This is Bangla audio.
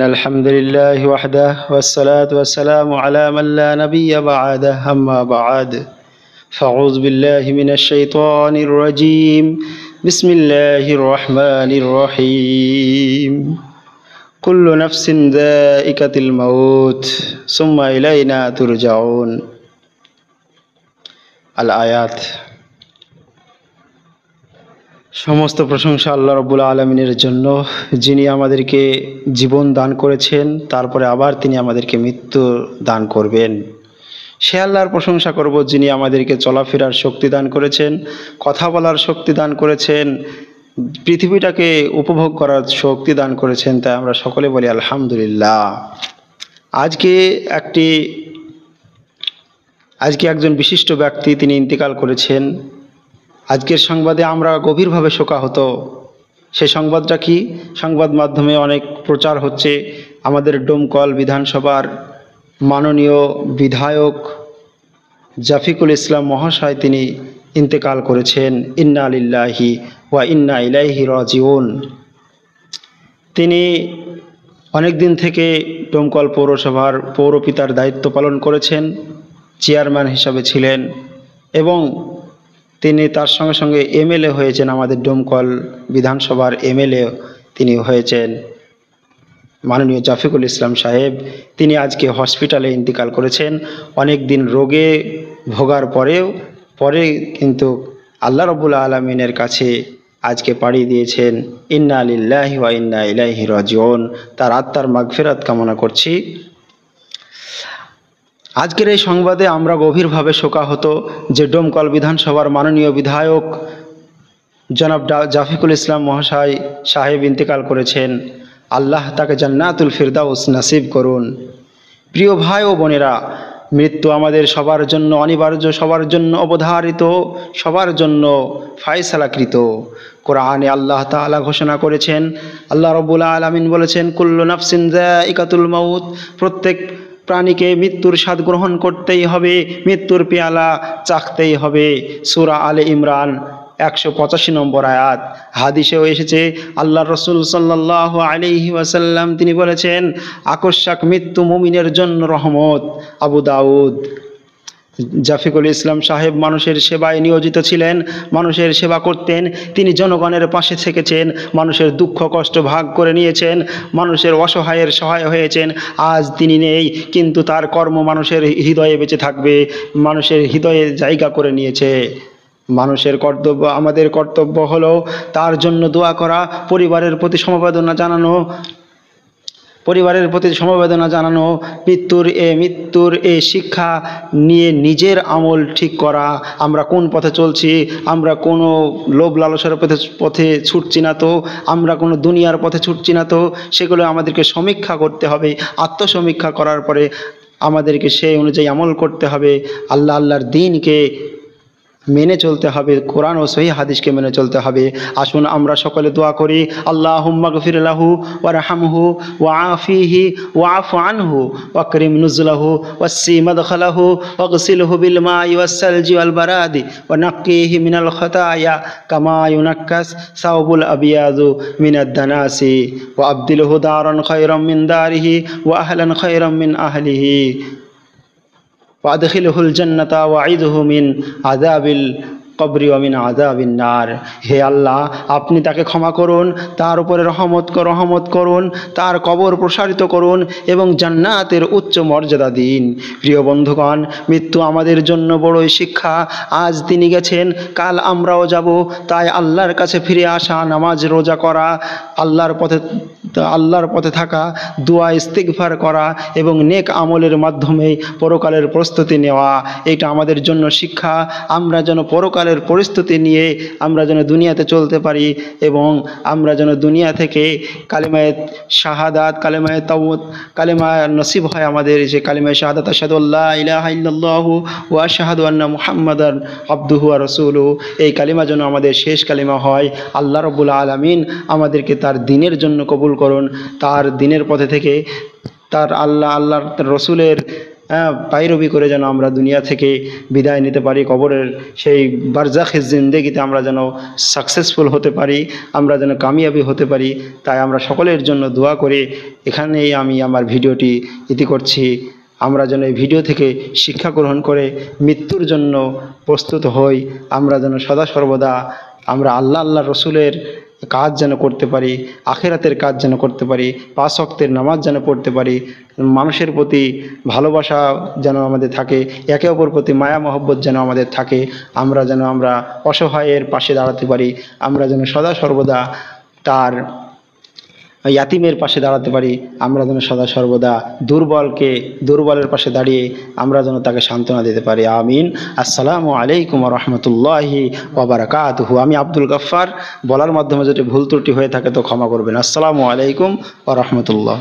الحمد لله وحده والصلاة والسلام على من لا نبي بعده أما بعد فأعوذ بالله من الشيطان الرجيم بسم الله الرحمن الرحيم كل نفس ذائقة الموت ثم إلينا ترجعون الآيات সমস্ত প্রশংসা আল্লাহ রাব্বুল আলামিনের জন্য, যিনি আমাদেরকে জীবন দান করেছেন, তারপরে আবার তিনি আমাদেরকে মৃত্যু দান করবেন। সে আল্লাহর প্রশংসা করব, যিনি আমাদেরকে চলাফেরার শক্তি দান করেছেন, কথা বলার শক্তি দান করেছেন, পৃথিবীটাকে উপভোগ করার শক্তি দান করেছেন। তাই আমরা সকলে বলি আলহামদুলিল্লাহ। আজকে একজন বিশিষ্ট ব্যক্তি তিনি ইন্তেকাল করেছেন। আজকের সংবাদে আমরা গভীরভাবে শোকাহত। সেই সংবাদটা কি? সংবাদ মাধ্যমে অনেক প্রচার হচ্ছে, আমাদের ডোমকল বিধানসভার মাননীয় বিধায়ক জাফিকুল ইসলাম মহাশয় তিনি ইন্তেকাল করেছেন। ইন্না লিল্লাহি ওয়া ইন্না ইলাইহি রাজিউন। তিনি অনেক দিন থেকে ডোমকল পৌরসভার পৌরপিতার দায়িত্ব পালন করেছেন, চেয়ারম্যান হিসাবে ছিলেন এবং তিনি তার সঙ্গে সঙ্গে এমএলএ হয়েছেন। আমাদের ডোমকল বিধানসভার এমএলএ তিনি হয়েছেন মাননীয় জাফিকুল ইসলাম সাহেব। তিনি আজকে হসপিটালে ইন্তেকাল করেছেন। অনেক দিন রোগে ভোগার পরে কিন্তু আল্লাহ রাব্বুল আলামিনের কাছে আজকে পাড়ি দিয়েছেন। ইন্না লিল্লাহি ওয়া ইন্না ইলাইহি রাজিউন। তার আত্মার মাগফিরাত কামনা করছি। আজকের এই সংবাদে আমরা গভীরভাবে শোকাহত যে ডোমকল বিধানসভার মাননীয় বিধায়ক জনাব জাফিকুল ইসলাম মহাশয় সাহেব ইন্তেকাল করেছেন। আল্লাহ তাকে জান্নাতুল ফিরদাউস নসিব করুন। প্রিয় ভাই ও বোনেরা, মৃত্যু আমাদের সবার জন্য অনিবার্য, সবার জন্য অবধারিত, সবার জন্য ফায়সালাকৃত। কোরআনে আল্লাহ তাআলা ঘোষণা করেছেন, আল্লাহ রাব্বুল আলামিন বলেছেন, কুল্লু নাফসিন যায়িকাতুল মাউত। প্রত্যেক প্রাণীকে মৃত্যুর স্বাদ গ্রহণ করতেই হবে, মৃত্যুর পেয়ালা চাখতেই হবে। সূরা আলে ইমরান 185 নম্বর আয়াত। হাদিসেও এসেছে, আল্লাহর রাসূল সাল্লাল্লাহু আলাইহি ওয়াসাল্লাম তিনি বলেছেন, আকস্মাক মৃত্যু মুমিনের জন্য রহমত। আবু দাউদ। জাফিকুল ইসলাম সাহেব মানুষের সেবায় নিয়োজিত ছিলেন, মানুষের সেবা করতেন। তিনি জনগণের পাশে থেকেছেন, মানুষের দুঃখ কষ্ট ভাগ করে নিয়েছেন, মানুষের অসহায়ের সহায় হয়েছেন। আজ তিনি নেই, কিন্তু তার কর্ম মানুষের হৃদয়ে বেঁচে থাকবে, মানুষের হৃদয়ে জায়গা করে নিয়েছে। মানুষের কর্তব্য, আমাদের কর্তব্য হলো তার জন্য দোয়া করা, পরিবারের প্রতি সমবেদনা জানানো, মৃত্যুর এই শিক্ষা নিয়ে নিজের আমল ঠিক করা। আমরা কোন পথে চলছি? আমরা কোনো লোভ লালসার পথে ছুটছি না তো? আমরা কোনো দুনিয়ার পথে ছুটছি না তো? সেগুলো আমাদেরকে সমীক্ষা করতে হবে। আত্মসমীক্ষা করার পরে আমাদেরকে সেই অনুযায়ী আমল করতে হবে। আল্লাহর দ্বীনকে মেনে চলতে হবে, কোরআন ও সহিহ হাদিসকে মেনে চলতে হবে। আসুন আমরা সকলে দোয়া করি, আল্লাহুম্মা গফির লাহু ওয়ারহামহু ওয়াআফিহি ওয়াআফু আনহু ওয়াকরিম নুজুলাহু ওয়াসসি মাদখালাহু ওয়াগসিলহু বিল মাই ওয়াসসালজি ওয়াল বারাদি ওয়ানাক্কিহি মিনাল খাতায়া কামা ইউনাক্কাস সাওবুল আবিয়াযু মিনাদ দানাসি ওয়াআবদিলহু দারান খায়রাম মিন দারিহি ওয়া আহলান খায়রাম মিন আহলিহি ওয়াদখিলহুল জান্নাতা ওয়াঈদহু মিন আযাবিল কবরি ওয়া মিন আযাবিন নার। হে আল্লাহ, আপনি তাকে ক্ষমা করুন, তার উপরে রহমত করুন, তার কবর প্রসারিত করুন এবং জান্নাতের উচ্চ মর্যাদা দিন। প্রিয় বন্ধুগণ, মৃত্যু আমাদের জন্য বড়ই শিক্ষা। আজ তিনি গেছেন, কাল আমরাও যাব। তাই আল্লাহর কাছে ফিরে আসা, নামাজ রোজা করা, আল্লাহর পথে থাকা, দোয়া ইস্তিগফার করা এবং নেক আমলের মাধ্যমে পরকালের প্রস্তুতি নেওয়া, এটা আমাদের জন্য শিক্ষা। আমরা যেন পরকালের পরিস্থিতি নিয়ে আমরা যেন দুনিয়াতে চলতে পারি এবং আমরা যেন দুনিয়া থেকে কালিমায়ে শাহাদাত, কালিমায়ে তাওহীদ, কালিমা নসিব হয় আমাদের। যে কালিমায়ে শাহাদাত, আশহাদু আল্লা ইলাহা ইল্লাল্লাহু ওয়া আশহাদু আন্না মুহাম্মাদান আবদুহু ওয়া রাসূলুহু, এই কালিমা যেন আমাদের শেষ কালিমা হয়। আল্লাহ রাব্বুল আলামিন আমাদেরকে তার দ্বীনের জন্য কবুল করুন, তার দ্বীনের পথে থেকে তার আল্লাহর রসুলের পায়রবি করে যেন আমরা দুনিয়া থেকে বিদায় নিতে পারি, কবরের সেই বারজাখের জিন্দেগিতে আমরা যেন সাকসেসফুল হতে পারি, আমরা যেন কামিয়াবি হতে পারি। তাই আমরা সকলের জন্য দোয়া করে এখানেই আমি আমার ভিডিওটি ইতি করছি। আমরা যেন এই ভিডিও থেকে শিক্ষা গ্রহণ করে মৃত্যুর জন্য প্রস্তুত হই। আমরা যেন সদা সর্বদা আমরা আল্লাহ রসুলের কাজ যেন করতে পারি, আখিরাতের কাজ যেন করতে পারি, 5 ওয়াক্তের নামাজ যেন পড়তে পারি, মানুষের প্রতি ভালোবাসা যেন আমাদের থাকে, একে অপর প্রতি মায়া মহব্বত যেন আমাদের থাকে, আমরা যেন অসহায়ের পাশে দাঁড়াতে পারি, আমরা যেন সদা সর্বদা তার ইয়াতিমের পাশে দাঁড়াতে পারি, আমরা যেন সদা সর্বদা দুর্বলের পাশে দাঁড়িয়ে আমরা যেন তাকে সান্ত্বনা দিতে পারি। আমিন। আসসালামু আলাইকুম ওয়া রাহমাতুল্লাহি ওয়া বারাকাতুহু। আমি আব্দুল গাফফার, বলার মাধ্যমে যদি ভুল ত্রুটি হয়ে থাকে তো ক্ষমা করবেন। আসসালামু আলাইকুম ওয়া রাহমাতুল্লাহ।